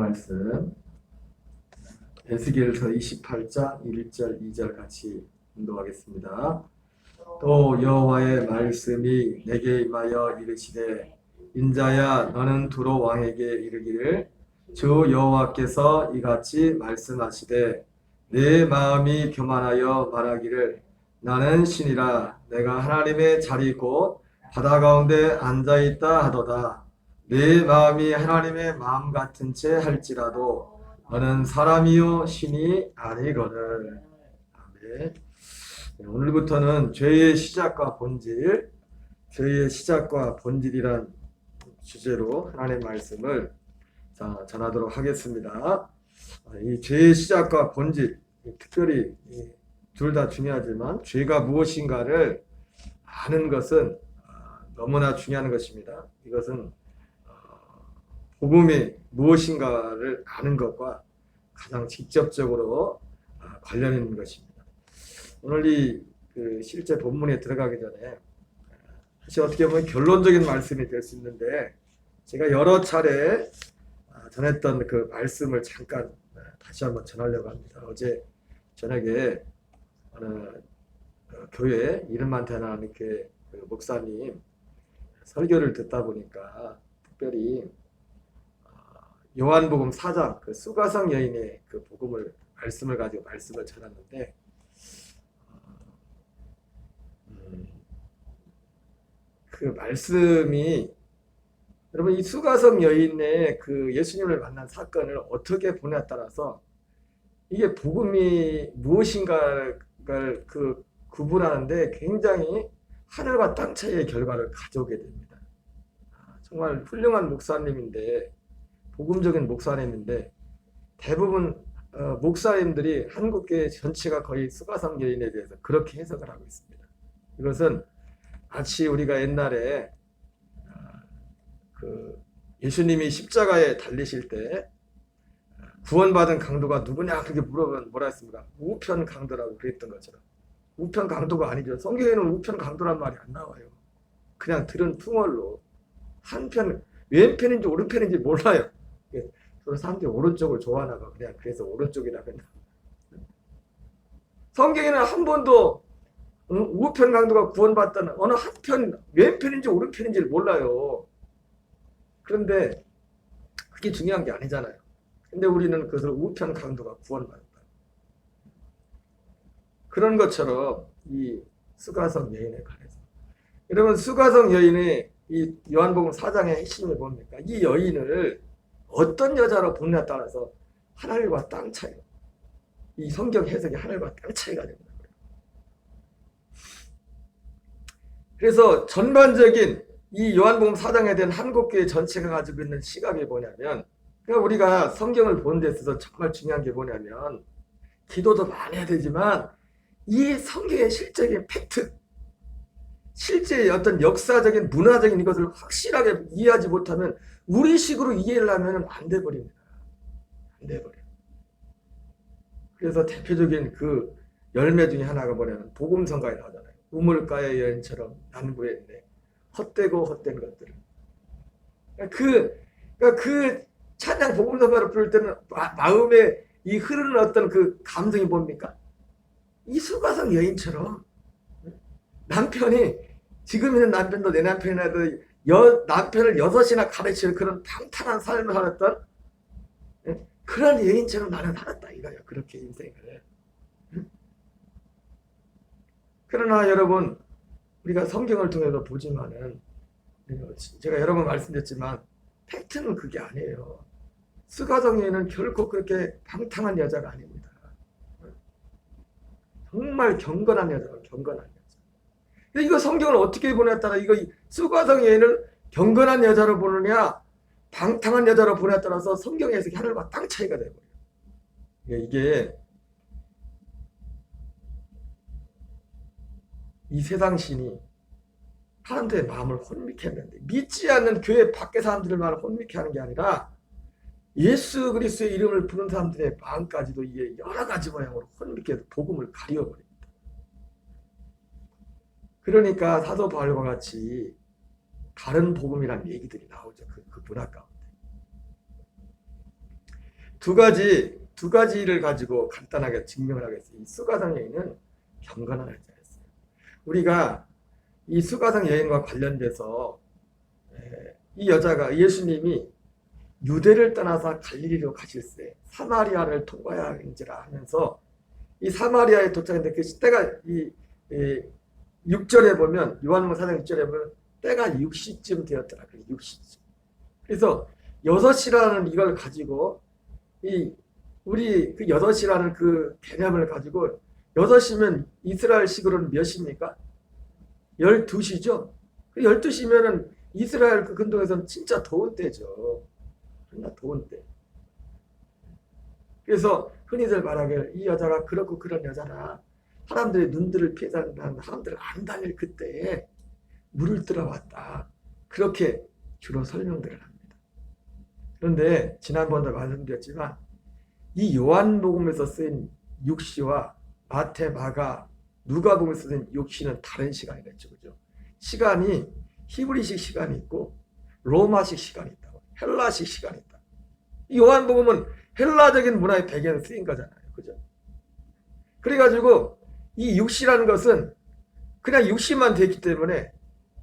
말씀 에스겔서 28장 1절 2절 같이 공독하겠습니다. 또 여호와의 말씀이 내게 임하여 이르시되 인자야 너는 두로 왕에게 이르기를 주 여호와께서 이같이 말씀하시되 내 마음이 교만하여 말하기를 나는 신이라 내가 하나님의 자리 곧 바다 가운데 앉아있다 하도다. 내 마음이 하나님의 마음 같은 채 할지라도 너는 사람이요 신이 아니거늘. 아멘. 오늘부터는 죄의 시작과 본질, 죄의 시작과 본질이란 주제로 하나님의 말씀을 전하도록 하겠습니다. 이 죄의 시작과 본질, 특별히 둘 다 중요하지만 죄가 무엇인가를 아는 것은 너무나 중요한 것입니다. 이것은 복음이 무엇인가를 아는 것과 가장 직접적으로 관련 있는 것입니다. 오늘 이 실제 본문에 들어가기 전에 사실 어떻게 보면 결론적인 말씀이 될 수 있는데 제가 여러 차례 전했던 그 말씀을 잠깐 다시 한번 전하려고 합니다. 어제 저녁에 어느 교회 이름만 대나는 이렇게 목사님 설교를 듣다 보니까 특별히 요한복음 4장 그 수가성 여인의 그 복음을 말씀을 가지고 말씀을 전했는데 그 말씀이 여러분 이 수가성 여인의 그 예수님을 만난 사건을 어떻게 보냐에 따라서 이게 복음이 무엇인가를 그 구분하는데 굉장히 하늘과 땅 차이의 결과를 가져오게 됩니다. 정말 훌륭한 목사님인데 복음적인 목사님인데 대부분 목사님들이 한국교회 전체가 거의 수가성 여인에 대해서 그렇게 해석을 하고 있습니다. 이것은 마치 우리가 옛날에 그 예수님이 십자가에 달리실 때 구원받은 강도가 누구냐 그렇게 물어보면 뭐라 했습니까? 우편 강도라고 그랬던 것처럼 우편 강도가 아니죠. 성경에는 우편 강도란 말이 안 나와요. 그냥 들은 풍월로 한편 왼편인지 오른편인지 몰라요. 그래서 사람들이 오른쪽을 좋아하나 봐. 그냥 그래서 오른쪽이라고 했나. 성경에는 한 번도 우편 강도가 구원받다는 어느 한편 왼편인지 오른편인지를 몰라요. 그런데 그게 중요한 게 아니잖아요. 근데 우리는 그것을 우편 강도가 구원받았다. 그런 것처럼 이 수가성 여인에 관해서 여러분 수가성 여인의 이 요한복음 4장의 핵심이 뭡니까? 이 여인을 어떤 여자로 보느냐에 따라서 하늘과 땅 차이, 이 성경 해석이 하늘과 땅 차이가 됩니다. 그래서 전반적인 이 요한복음 4장에 대한 한국교회 전체가 가지고 있는 시각이 뭐냐면 그러니까 우리가 성경을 보는 데 있어서 정말 중요한 게 뭐냐면 기도도 많이 해야 되지만 이 성경의 실적인 팩트, 실제 어떤 역사적인 문화적인 이것을 확실하게 이해하지 못하면 우리식으로 이해를 하면 안 돼버립니다. 안 돼버려요. 그래서 대표적인 그 열매 중에 하나가 뭐냐면 복음성가에 나오잖아요. 우물가의 여인처럼 난구했네. 헛되고 헛된 것들을. 그 찬양 복음성가를 부를 때는 마음에 이 흐르는 어떤 그 감성이 뭡니까? 이 수가성 여인처럼 남편이 지금 있는 남편도 내 남편이라도 남편을 6이나 가르치는 그런 방탕한 삶을 살았던 그런 여인처럼 나는 살았다 이거예요. 그렇게 인생을. 그러나 여러분 우리가 성경을 통해서 보지만은 제가 여러 번 말씀드렸지만 팩트는 그게 아니에요. 수가성 여인은 결코 그렇게 방탕한 여자가 아닙니다. 정말 경건한 여자가 경건한 여자. 이거 성경을 어떻게 보냐에 따라 이거 수가성 여인을 경건한 여자로 보느냐 방탕한 여자로 보냐에 따라서 성경 해석이 하늘과 땅 차이가 되어버려요. 이게 이 세상 신이 사람들의 마음을 혼미케 했는데 믿지 않는 교회 밖의 사람들의 마음을 혼미케 하는 게 아니라 예수 그리스도의 이름을 부르는 사람들의 마음까지도 이게 여러 가지 모양으로 혼미케 해서 복음을 가려버립니다. 그러니까 사도 바울과 같이 다른 복음이라는 얘기들이 나오죠. 그 문화 가운데. 두 가지를 가지고 간단하게 증명을 하겠습니다. 이 수가성 여인은 경건한 여자였어요. 우리가 이 수가성 여인과 관련돼서 이 여자가 예수님이 유대를 떠나서 갈릴리로 가실세 사마리아를 통과해야 할지라 하면서 이 사마리아에 도착했는데 그 때가 이 6절에 보면 요한복음 4장 6절에 보면 때가 6시쯤 되었더라. 6시쯤. 그래서 6시라는 이걸 가지고 우리 그 6시라는 그 개념을 가지고 6시면 이스라엘식으로는 몇 시입니까? 12시죠. 12시면은 이스라엘 그 근동에서는 진짜 더운 때죠. 정말 더운 때. 그래서 흔히들 말하길 이 여자가 그렇고 그런 여자라 사람들의 눈들을 피해서 사람들을 안 다닐 그때에 물을 들어왔다. 그렇게 주로 설명들을 합니다. 그런데 지난번도 말씀드렸지만 이 요한복음에서 쓰인 육시와 마태, 마가, 누가복음에서 쓰인 육시는 다른 시간이랬죠. 그죠? 시간이 히브리식 시간이 있고 로마식 시간이 있다고. 헬라식 시간이 있다. 이 요한복음은 헬라적인 문화의 배경에 쓰인 거잖아요. 그죠? 그래가지고 이 육시라는 것은 그냥 육시만 되기 때문에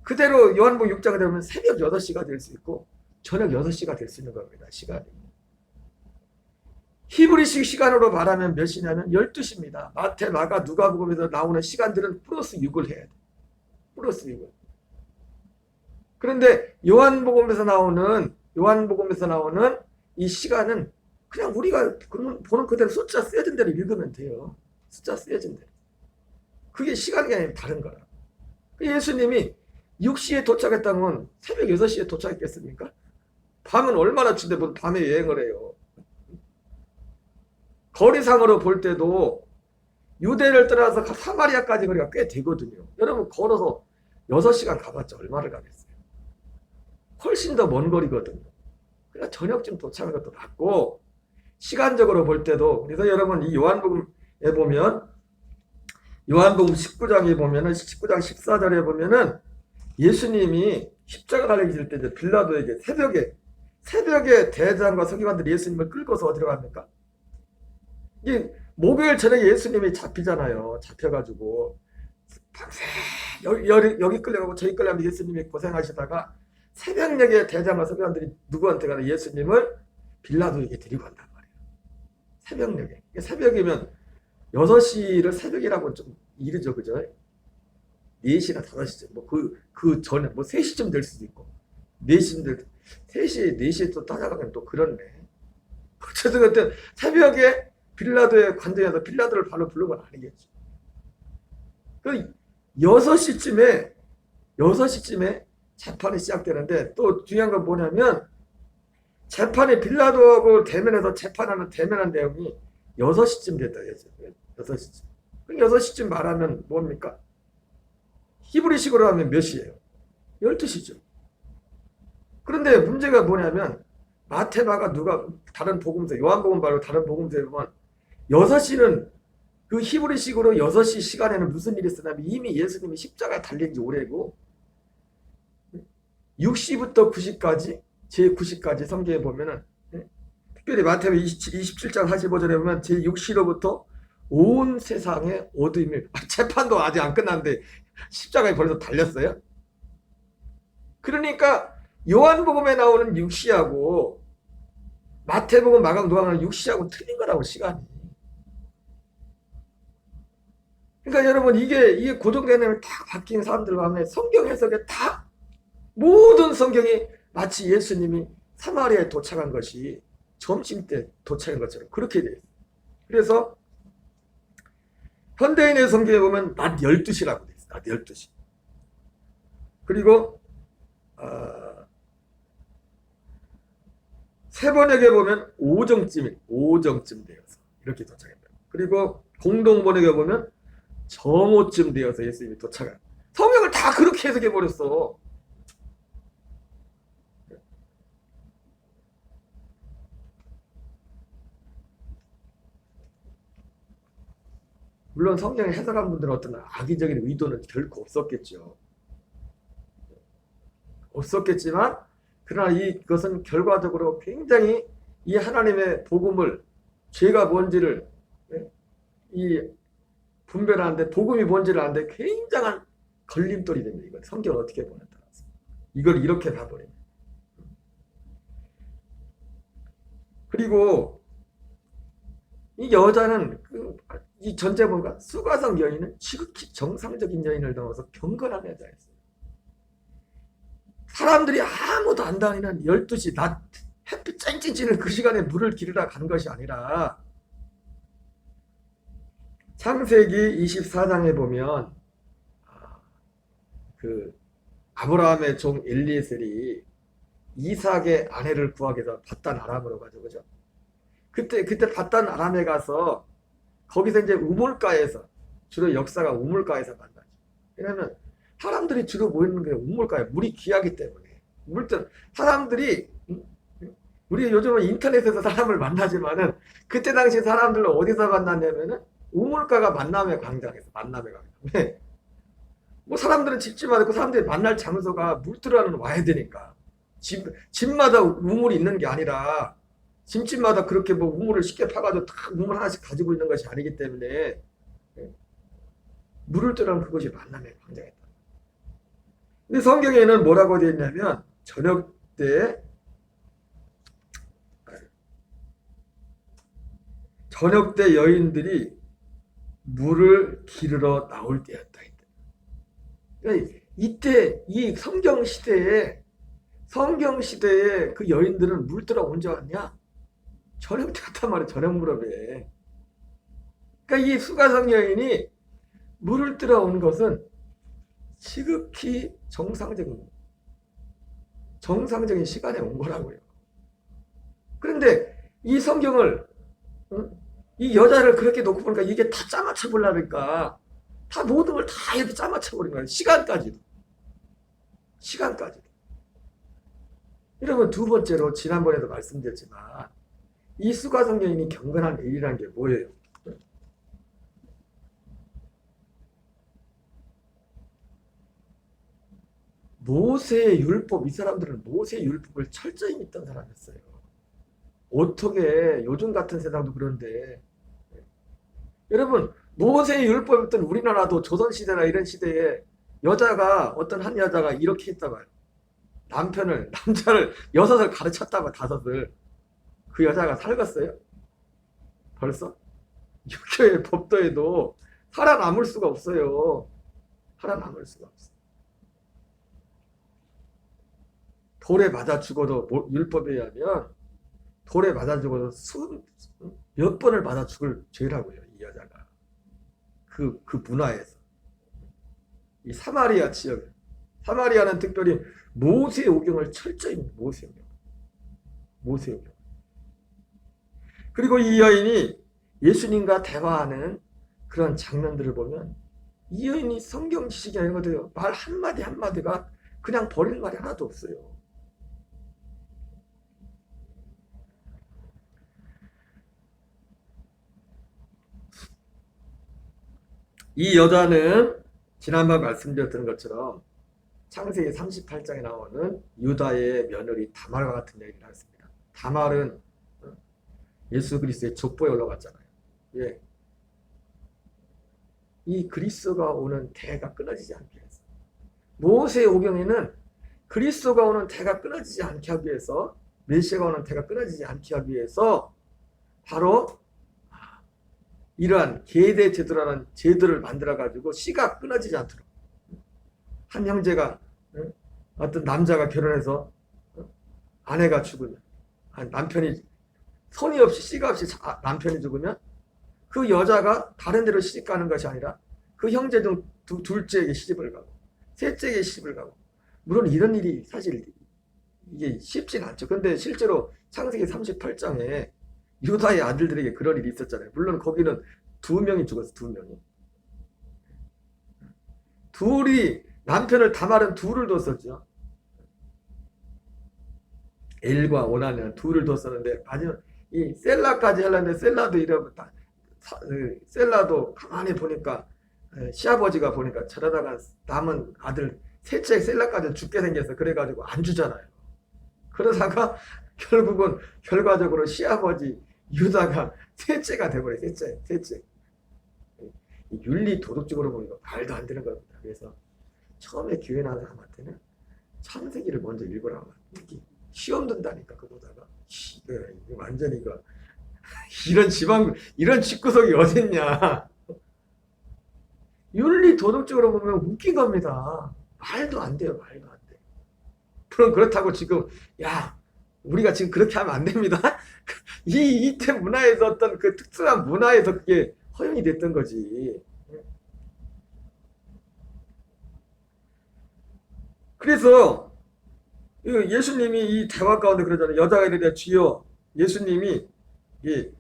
그대로 요한복음 6장에 되면 새벽 6시가 될 수 있고 저녁 6시가 될 수 있는 겁니다. 시간이. 히브리식 시간으로 말하면 몇 시냐면 12시입니다. 마태, 마가, 누가복음에서 나오는 시간들은 플러스 6을 해야 돼. 플러스 6을. 그런데 요한복음에서 나오는 이 시간은 그냥 우리가 보는 그대로 숫자 쓰여진 대로 읽으면 돼요. 숫자 쓰여진 대로. 그게 시간이 아니라 다른 거라. 예수님이 6시에 도착했다면 새벽 6시에 도착했겠습니까? 밤은 얼마나 추운데 뭐 밤에 여행을 해요. 거리상으로 볼 때도 유대를 떠나서 사마리아까지 거리가 꽤 되거든요. 여러분 걸어서 6시간 가봤자 얼마를 가겠어요? 훨씬 더 먼 거리거든요. 그러니까 저녁쯤 도착한 것도 맞고 시간적으로 볼 때도 그래서 여러분 이 요한복음에 보면 요한복음 19장에 보면은 19장 14절에 보면은 예수님이 십자가 달리실 때 빌라도에게 새벽에 대장과 서기관들이 예수님을 끌고서 어디로 갑니까? 이 목요일 저녁에 예수님이 잡히잖아요. 잡혀가지고 밤새 여기 끌려가고 저기 끌려가면 예수님이 고생하시다가 새벽녘에 대장과 서기관들이 누구한테 가나 예수님을 빌라도에게 데리고 간단 말이에요. 새벽녘에. 새벽이면 6시를 새벽이라고 좀 이르죠. 그죠? 4시나 5시쯤 그 전에 3시쯤 될 수도 있고 4시쯤 될 3시 4시에 또 따라가면 또 그렇네. 어쨌든 그때 새벽에 빌라도의 관정에서 빌라도를 바로 부른 건 아니겠죠. 그 6시쯤에 재판이 시작되는데 또 중요한 건 뭐냐면 재판이 빌라도하고 대면한 내용이 6시쯤 됐다. 6시쯤. 그럼 6시쯤 말하면 뭡니까? 히브리식으로 하면 몇 시예요? 12시죠. 그런데 문제가 뭐냐면 마태, 마가, 누가 다른 복음서, 요한복음 말고 다른 복음서에 보면 6시는 그 히브리식으로 6시 시간에는 무슨 일이 있었냐면 이미 예수님이 십자가에 달린 지 오래고 6시부터 9시까지 제9시까지 성경에 보면은 특별히 마태복음 27장 45절에 보면 제6시로부터 온 세상에 어둠이 재판도 아직 안 끝났는데 십자가에 벌써 달렸어요. 그러니까 요한복음에 나오는 6시하고 마태복음, 마가복음, 누가복음 6시하고 틀린 거라고 시간이. 그러니까 여러분 이게 고정개념이 딱 바뀐 사람들 마음에 성경 해석에 다 모든 성경이 마치 예수님이 사마리아에 도착한 것이 점심때 도착한 것처럼 그렇게 돼요. 그래서 현대인의 성경에 보면 낮 12시라고 돼 있어요. 낮 12시. 그리고 세번역에 보면 오정쯤 되어서 이렇게 도착합니다. 그리고 공동번역에 보면 정오쯤 되어서 예수님이 도착한. 성경을 다 그렇게 해석해 버렸어. 물론 성경을 해석한 분들은 어떤 악의적인 의도는 결코 없었겠죠. 없었겠지만 그러나 이것은 결과적으로 굉장히 이 하나님의 복음을 죄가 뭔지를 이 분별하는데 복음이 뭔지를 아는데 굉장한 걸림돌이 됩니다. 이거 성경을 어떻게 보냐에 따라서 이걸 이렇게 봐버립니다. 그리고 이 여자는 이 전제본과 수가성 여인은 지극히 정상적인 여인을 넘어서 경건한 여자였어요. 사람들이 아무도 안 다니는 12시 낮 햇빛 쨍쨍 찌는 그 시간에 물을 기르러 간 것이 아니라 창세기 24장에 보면 그 아브라함의 종 엘리에셀이 이삭의 아내를 구하기 위해서 밧단 아람으로 가죠. 그죠? 그때 밧단 아람에 가서 거기서 이제 우물가에서 주로 역사가 우물가에서 만나죠. 왜냐하면 사람들이 주로 모이는 게 우물가에 물이 귀하기 때문에 사람들이 우리 요즘은 인터넷에서 사람을 만나지만은 그때 당시 사람들은 어디서 만났냐면은 우물가가 만남의 광장에서 만남의 광장. 왜? 뭐 사람들은 집집마다 그 사람들이 만날 장소가 물 들어가는 와야 되니까 집마다 우물이 있는 게 아니라 집집마다 그렇게 뭐 우물을 쉽게 파가지고 다 우물 하나씩 가지고 있는 것이 아니기 때문에 물을 뜨라는 그것이 만남의 광장이다. 근데 성경에는 뭐라고 되어 있냐면 저녁 때 여인들이 물을 기르러 나올 때였다. 그러니까 이때 이 성경 시대에 그 여인들은 물 뜨러 언제 왔냐? 저녁 때 갔단 말이야. 저녁 무렵에. 그러니까 이 수가성 여인이 물을 뜨러 온 것은 지극히 정상적인 시간에 온 거라고요. 그런데 이 성경을 이 여자를 그렇게 놓고 보니까 이게 다 짜맞춰 보려니까 다 모든 걸 다 이렇게 짜맞춰 버린 거예요. 시간까지도. 여러분, 두 번째로 지난번에도 말씀드렸지만 이 수가성 여인이 경건한 일이라는 게 뭐예요? 모세의 율법, 이 사람들은 모세의 율법을 철저히 믿던 사람이었어요. 어떻게 요즘 같은 세상도 그런데 여러분, 모세의 율법이었던 우리나라도 조선시대나 이런 시대에 어떤 한 여자가 이렇게 했다고요. 남자를 6을 가르쳤다고 5을. 그 여자가 살겠어요? 벌써? 육교의 법도에도 살아남을 수가 없어요. 돌에 맞아 죽어도 율법에 의하면 돌에 맞아 죽어도 몇 번을 맞아 죽을 죄라고요. 이 여자가. 그 문화에서. 이 사마리아 지역에. 사마리아는 특별히 모세 오경을 철저히 모세 오경. 그리고 이 여인이 예수님과 대화하는 그런 장면들을 보면 이 여인이 성경 지식이 아니거든요. 말 한마디 한마디가 그냥 버릴 말이 하나도 없어요. 이 여자는 지난번 말씀드렸던 것처럼 창세기 38장에 나오는 유다의 며느리 다말과 같은 여인이라 했습니다. 다말은 예수 그리스도의 족보에 올라갔잖아요. 예. 이 그리스도가 오는 대가 끊어지지 않게 해서 모세의 오경에는 그리스도가 오는 대가 끊어지지 않게 하기 위해서 메시아가 오는 대가 끊어지지 않게 하기 위해서 바로 이러한 계대 제도라는 제도를 만들어 가지고 씨가 끊어지지 않도록 한 형제가 어떤 남자가 결혼해서 아내가 죽으면 남편이 손이 없이 씨가 없이 남편이 죽으면 그 여자가 다른 데로 시집 가는 것이 아니라 그 형제 중 둘째에게 시집을 가고 셋째에게 시집을 가고 물론 이런 일이 사실 이게 쉽지는 않죠. 근데 실제로 창세기 38장에 유다의 아들들에게 그런 일이 있었잖아요. 물론 거기는 2명이 죽었어. 2명이. 둘이 남편을 다말은 둘을 뒀었죠. 엘과 오나는 둘을 뒀었는데 마지막 이 셀라까지 하려는데 셀라도 가만히 보니까 시아버지가 보니까 저러다가 남은 아들 셋째 셀라까지 죽게 생겼어. 그래가지고 안 주잖아요. 그러다가 결국은 결과적으로 시아버지 유다가 셋째가 돼버려. 셋째. 윤리 도덕적으로 보니까 말도 안 되는 겁니다. 그래서 처음에 교회 나가한테는 창세기를 먼저 읽으라고. 특히 시험 든다니까 그보다가 완전히 이거 이런 집구석이 어딨냐. 윤리 도덕적으로 보면 웃긴 겁니다. 말도 안 돼요. 말도 안 돼. 그럼 그렇다고 지금 우리가 지금 그렇게 하면 안 됩니다. 이때 문화에서 어떤 그 특수한 문화에서 그게 허용이 됐던 거지. 그래서 예수님이 이 대화 가운데 그러잖아요. 여자가 이르되 주여, 예수님이 이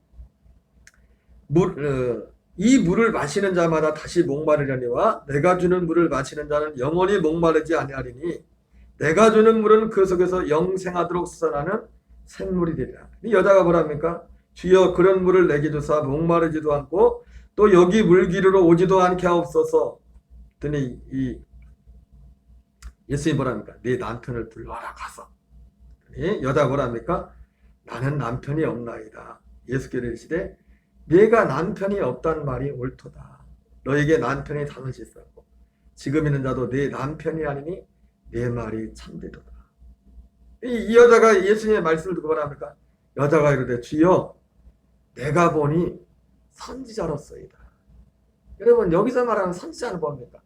물을 마시는 자마다 다시 목마르려니와 내가 주는 물을 마시는 자는 영원히 목마르지 아니하리니 내가 주는 물은 그 속에서 영생하도록 솟아나는 샘물이 되리라. 이 여자가 뭐랍니까? 주여 그런 물을 내게 주사 목마르지도 않고 또 여기 물기르러 오지도 않게 하옵소서. 그랬더니 이 예수님이 뭐랍니까? 네 남편을 불러와라 가서. 여자가 뭐랍니까? 나는 남편이 없나이다. 예수께서 이르시되 네가 남편이 없단 말이 옳도다. 너에게 남편이 다섯이 있었고 지금 있는 자도 네 남편이 아니니 내 말이 참되도다. 이 여자가 예수님의 말씀을 듣고 뭐랍니까? 여자가 이르되 주여 내가 보니 선지자로서이다. 여러분 여기서 말하는 선지자는 뭡니까?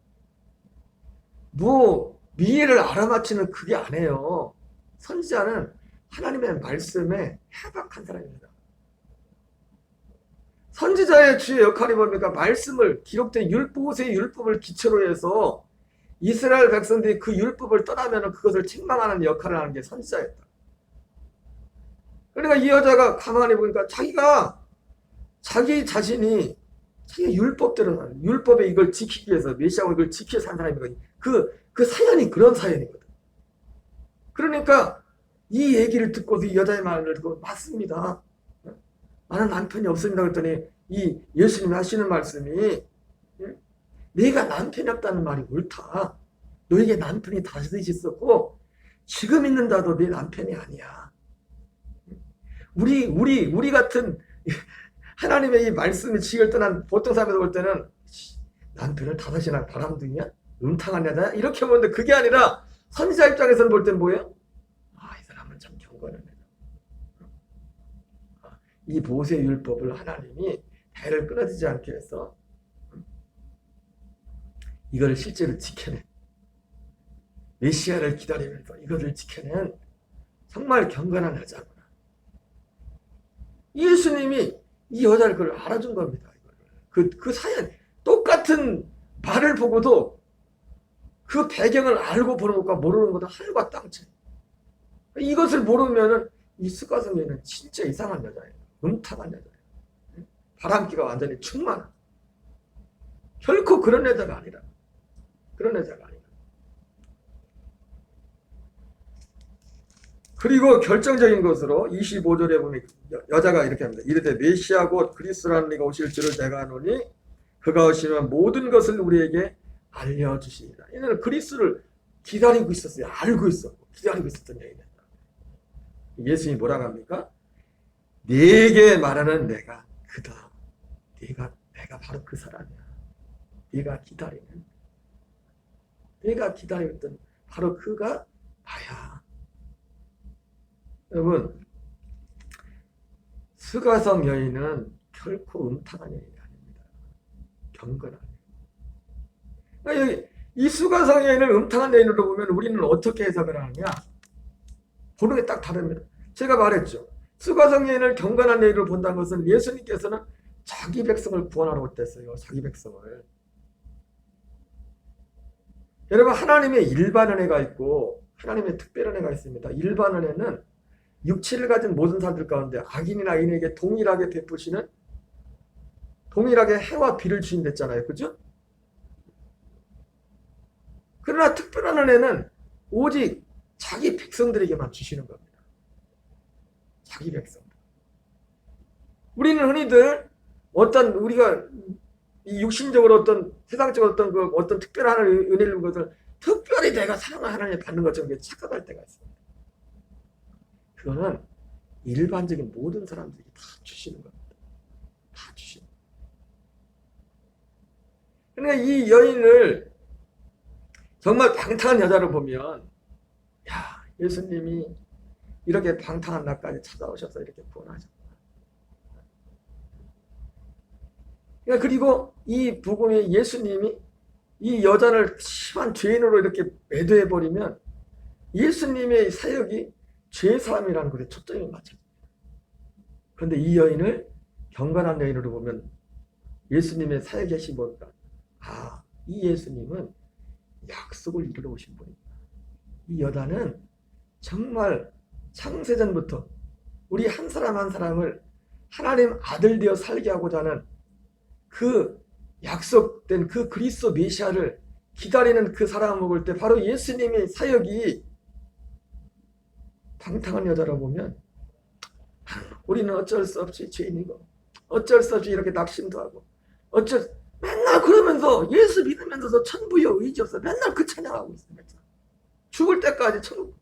미래를 알아맞히는 그게 아니에요. 선지자는 하나님의 말씀에 해박한 사람입니다. 선지자의 주의 역할이 뭡니까? 말씀을 기록된 모세의 율법을 기초로 해서 이스라엘 백성들이 그 율법을 떠나면 그것을 책망하는 역할을 하는 게 선지자였다. 그러니까 이 여자가 가만히 보니까 자기 자신이 자기 율법대로 율법에 이걸 지키기 위해서 메시아가 이걸 지키려 산 사람이거든요. 그 사연이 그런 사연이거든. 그러니까 이 얘기를 듣고서 이 여자의 말을 듣고 맞습니다. 나는 남편이 없습니다. 그랬더니 이 예수님이 하시는 말씀이 네가 남편이 없다는 말이 옳다. 너에게 남편이 다섯이 있었고 지금 있는 자도 네 남편이 아니야. 우리 같은 하나님의 이 말씀의 지혜를 떠난 보통 사람에서 볼 때는 남편을 다섯이나 바람둥이야? 음탕한 여자야? 이렇게 보는데 그게 아니라 선지자 입장에서는 볼 땐 뭐예요? 이 사람은 참 경건한 애다. 이 모세 율법을 하나님이 대를 끊어지지 않게 해서 이거를 실제로 지켜낸 메시아를 기다리면서 이거를 지켜낸 정말 경건한 여자구나. 예수님이 이 여자를 그걸 알아준 겁니다. 그 사연 똑같은 말을 보고도 그 배경을 알고 보는 것과 모르는 것은 하늘과 땅 차이. 이것을 모르면은 이 스가성녀는 진짜 이상한 여자예요. 음탕한 여자예요. 바람기가 완전히 충만한. 결코 그런 여자가 아니라. 그런 여자가 아니라. 그리고 결정적인 것으로 25절에 보면 여자가 이렇게 합니다. 이르되 메시아 곧 그리스도라는 이가 오실 줄을 내가 아노니 그가 오시면 모든 것을 우리에게 알려주시리라. 이는 그리스도를 기다리고 있었어요. 알고 있었고 기다리고 있었던 얘기입니다. 예수님이 뭐라고 합니까? 네게 말하는 내가 그다. 내가 바로 그 사람이야. 네가 기다리던 바로 그가 나야. 여러분, 스가성 여인은 결코 음탕한 여인이 아닙니다. 경건한 여인. 여기 이 스가성 여인을 음탕한 여인으로 보면 우리는 어떻게 해석을 하느냐? 보는 게 딱 다릅니다. 제가 말했죠. 스가성 여인을 경건한 여인으로 본다는 것은 예수님께서는 자기 백성을 구원하러 오셨어요. 자기 백성을. 여러분, 하나님의 일반 은혜가 있고 하나님의 특별 은혜가 있습니다. 일반 은혜는 육체를 가진 모든 사람들 가운데 악인이나 인에게 동일하게 베푸시는, 동일하게 해와 비를 주인댔잖아요. 그죠? 그러나 특별한 은혜는 오직 자기 백성들에게만 주시는 겁니다. 자기 백성들. 우리는 흔히들 우리가 이 육신적으로 어떤 세상적으로 어떤 특별한 은혜를 준 것을 특별히 내가 사랑하는 하나님을 받는 것처럼 착각할 때가 있습니다. 그거는 일반적인 모든 사람들이 다 주시는 겁니다. 다 주시는. 그러니까 이 여인을 정말 방탕한 여자로 보면, 야, 예수님이 이렇게 방탕한 나까지 찾아오셔서 이렇게 구원하셨다. 그러니까 그리고 이 복음이 예수님이 이 여자를 심한 죄인으로 이렇게 매도해버리면 예수님의 사역이 죄사함이라는 것에 초점이 맞춰집니다. 그런데 이 여인을 경건한 여인으로 보면 예수님의 사역의 핵심이 뭘까? 아, 이 예수님은 약속을 이루러 오신 분입니다. 이 여자는 정말 창세전부터 우리 한 사람 한 사람을 하나님 아들 되어 살게 하고자 하는 그 약속된 그 그리스도 메시아를 기다리는 그 사람을 볼 때 바로 예수님의 사역이 방탕한 여자라 보면 우리는 어쩔 수 없이 죄인이고 어쩔 수 없이 이렇게 낙심도 하고 맨날 그러면서 예수 믿으면서도 천부여 의지 없어 맨날 그 찬양하고 있어요. 죽을 때까지 천국.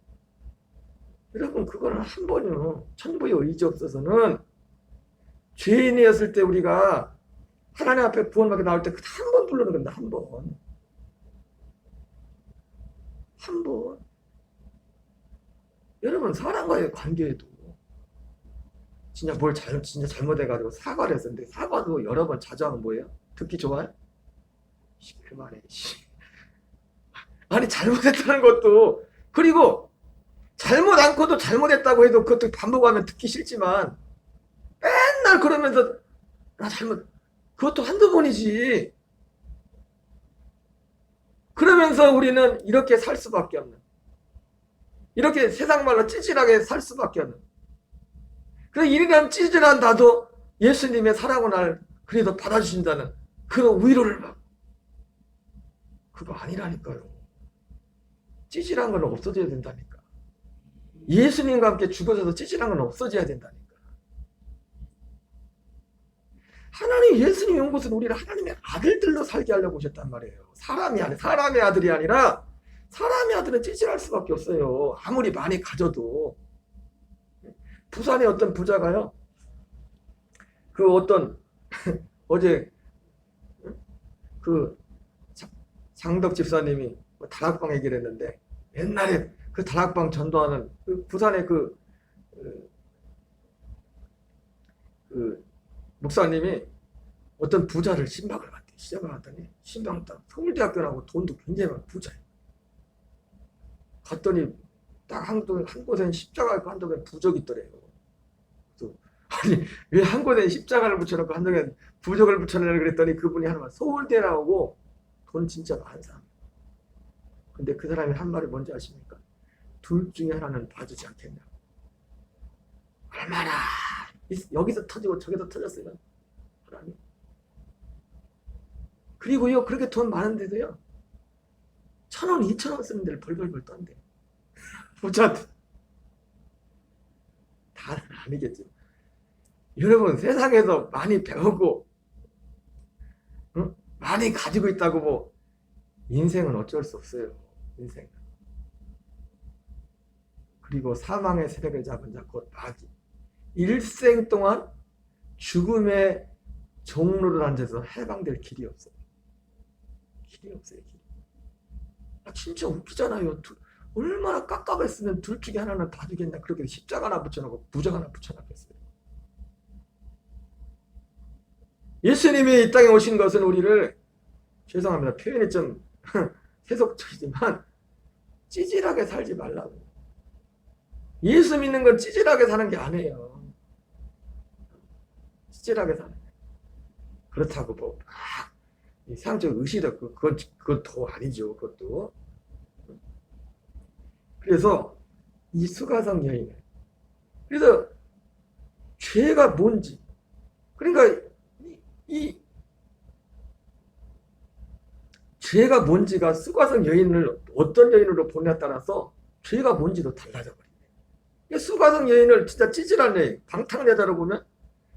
여러분 그거는 한 번이요. 천부여 의지 없어서는 죄인이었을 때 우리가 하나님 앞에 구원받게 나올 때 한 번 부르는 겁니다. 한 번. 한 번. 여러분 사람과의 관계에도 진짜 진짜 잘못해가지고 사과를 했었는데 사과도 여러 번 자주 하면 뭐예요? 듣기 좋아요? 그만해. 아니 잘못했다는 것도 그리고 잘못 않고도 잘못했다고 해도 그것도 반복하면 듣기 싫지만 맨날 그러면서 나 그것도 한두 번이지. 그러면서 우리는 이렇게 살 수밖에 없는 이렇게 세상 말로 찌질하게 살 수밖에 없는 그래서 이러한 찌질한 나도 예수님의 사랑을 날 그래도 받아주신다는 그런 위로를 받고 그거 아니라니까요. 찌질한 건 없어져야 된다니까. 예수님과 함께 죽어져서 찌질한 건 없어져야 된다니까. 하나님 예수님이 온 것은 우리를 하나님의 아들들로 살게 하려고 오셨단 말이에요. 사람의 아들이 아니라 사람의 아들은 찌질할 수밖에 없어요. 아무리 많이 가져도. 부산의 어떤 부자가요. 그 어떤 어제 그 장덕 집사님이 다락방 얘기를 했는데 옛날에 그 다락방 전도하는 그 부산의 그 목사님이 어떤 부자를 신방을 갔대. 시작을 갔더니 신방 딱 서울대학교 나오고 돈도 굉장히 많은 부자예요. 갔더니 딱 한 곳에는 십자가 있고 한 곳에는 부적이 있더래요. 그래서 아니 왜 한 곳에는 십자가를 붙여놓고 한 곳에는 부적을 붙여놓으려고 그랬더니 그분이 하는 말 서울대 나오고 돈 진짜 많은 사람. 근데 그 사람이 한 말이 뭔지 아십니까? 둘 중에 하나는 봐주지 않겠냐. 얼마나 여기서 터지고 저기서 터졌어요. 하나님. 그리고요 그렇게 돈 많은데도요 1,000원, 2,000원 쓰는 데를 벌벌벌 떤대. 부자들. 다는 아니겠죠. 여러분 세상에서 많이 배우고 응? 많이 가지고 있다고 뭐 인생은 어쩔 수 없어요. 인생은. 그리고 사망의 세력을 잡은 자 곧 마귀. 일생 동안 죽음의 종로를 앉아서 해방될 길이 없어요. 길이 없어요. 길이. 진짜 웃기잖아요. 얼마나 깝깝했으면 둘 중에 하나는 봐주겠냐. 그렇게 십자가 하나 붙여놓고 부적 하나 붙여놨겠어요. 예수님이 이 땅에 오신 것은 우리를 죄송합니다. 표현이 좀 세속적이지만 찌질하게 살지 말라고. 예수 믿는 건 찌질하게 사는 게 아니에요. 찌질하게 사는 게. 그렇다고 뭐 세상적 의식도 그건 더 아니죠. 그것도. 그래서 이 수가성 여인을 그래서 죄가 뭔지 그러니까 이 죄가 뭔지가 수가성 여인을 어떤 여인으로 보냐에 따라서 죄가 뭔지도 달라져 버립니다. 수가성 여인을 진짜 찌질한 여인, 방탕한 여자로 보면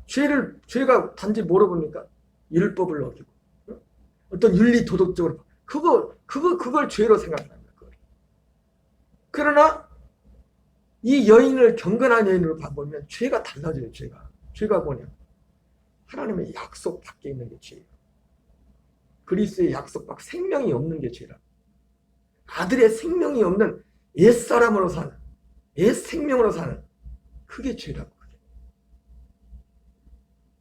죄가 단지 뭐로 봅니까? 율법을 어기고 어떤 윤리 도덕적으로 그걸 죄로 생각합니다. 그러나 이 여인을 경건한 여인으로 바보면 죄가 달라져요. 죄가 뭐냐? 하나님의 약속 밖에 있는 게 죄예요. 그리스도의 약속 밖 생명이 없는 게 죄라. 아들의 생명이 없는 옛사람으로 사는, 옛 생명으로 사는, 그게 죄라고.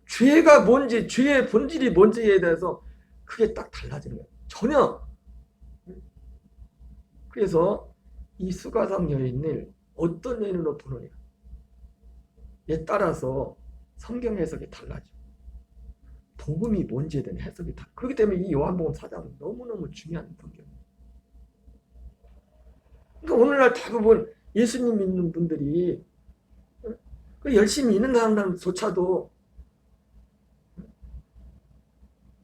죄가 뭔지, 죄의 본질이 뭔지에 대해서 그게 딱 달라지는 거예요. 전혀. 그래서 이 수가성 여인을 어떤 여인으로 보느냐에 따라서 성경 해석이 달라져. 복음이 뭔지에 대한 해석이 달라. 그렇기 때문에 이 요한복음 4장은 너무너무 중요한 성경이에요. 그러니까 오늘날 대부분 예수님 믿는 분들이 열심히 있는 사람조차도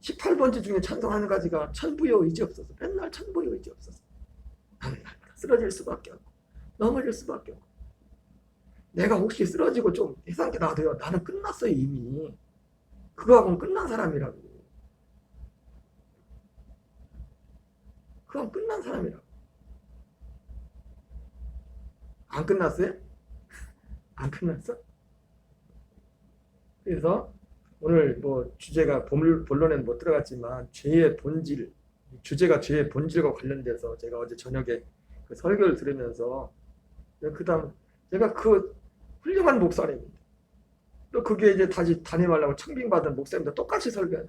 18번째 중에 찬송 한 가지가 천부여 의지 없어서, 맨날 천부여 의지 없어서 쓰러질 수밖에 없고 넘어질 수밖에 없고, 내가 혹시 쓰러지고 좀 이상하게 놔둬요. 나는 끝났어요. 이미 그거하고는 끝난 사람이라고. 그건 끝난 사람이라고. 안 끝났어요? 안 끝났어? 그래서 오늘 뭐 주제가 본론에는 못 들어갔지만 죄의 본질, 주제가 죄의 본질과 관련돼서 제가 어제 저녁에 그 설교를 들으면서, 그 다음 제가 그 훌륭한 목사님인데 또 그게 이제 다시 담임하려고 청빙받은 목사님들 똑같이 설교하네.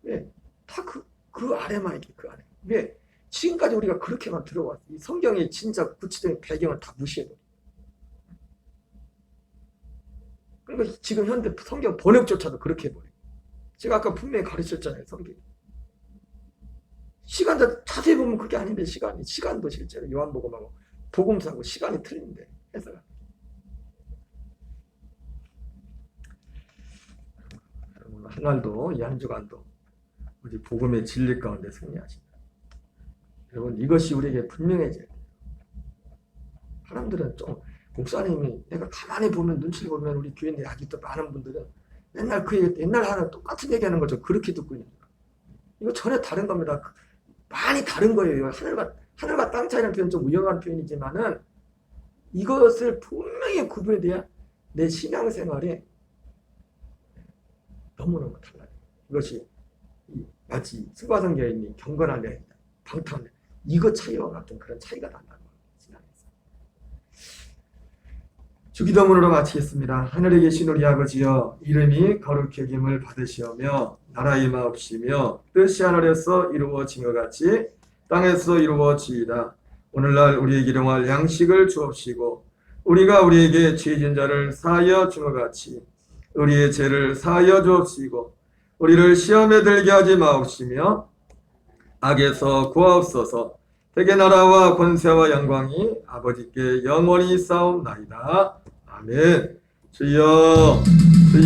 왜? 다 그 아래만 있게, 그 아래. 왜? 지금까지 우리가 그렇게만 들어왔어. 이 성경의 진짜 구체적인 배경을 다 무시해버려. 그러니까 지금 현대 성경 번역조차도 그렇게 해버려. 제가 아까 분명히 가르쳤잖아요. 성경 시간도 자세히 보면 그게 아닌데, 시간도 실제로 요한복음하고 복음서하고 시간이 틀린데 해석을. 여러분, 한날도 이 한 주간도 우리 복음의 진리 가운데 승리하신다. 여러분, 이것이 우리에게 분명해져야 돼요. 사람들은 좀, 목사님이 내가 가만히 보면, 눈치를 보면 우리 교인들이 아직도 많은 분들은 맨날 그 얘기, 옛날 하는 똑같은 얘기하는 거죠. 그렇게 듣고 있는 거예요. 이거 전혀 다른 겁니다. 많이 다른 거예요. 하늘과 땅 차이라는 표현 좀 위험한 표현이지만은 이것을 분명히 구분해야 내 신앙생활에 너무너무 달라요. 이것이 마치 수가성 여인이 경건한 여인이다, 방탕한 이것 차이와 같은 그런 차이가 난다는 거예요. 주기도문으로 마치겠습니다. 하늘에 계신 우리 아버지여, 이름이 거룩히 여김을 받으시오며 나라 임하옵시며 뜻이 하늘에서 이루어진 것 같이 땅에서 이루어지이다. 오늘날 우리에게 일용할 양식을 주옵시고, 우리가 우리에게 죄진 자를 사하여 준 것 같이 우리의 죄를 사하여 주옵시고, 우리를 시험에 들게 하지 마옵시며 악에서 구하옵소서. 대개 나라와 권세와 영광이 아버지께 영원히 싸움나이다. 아멘. 주여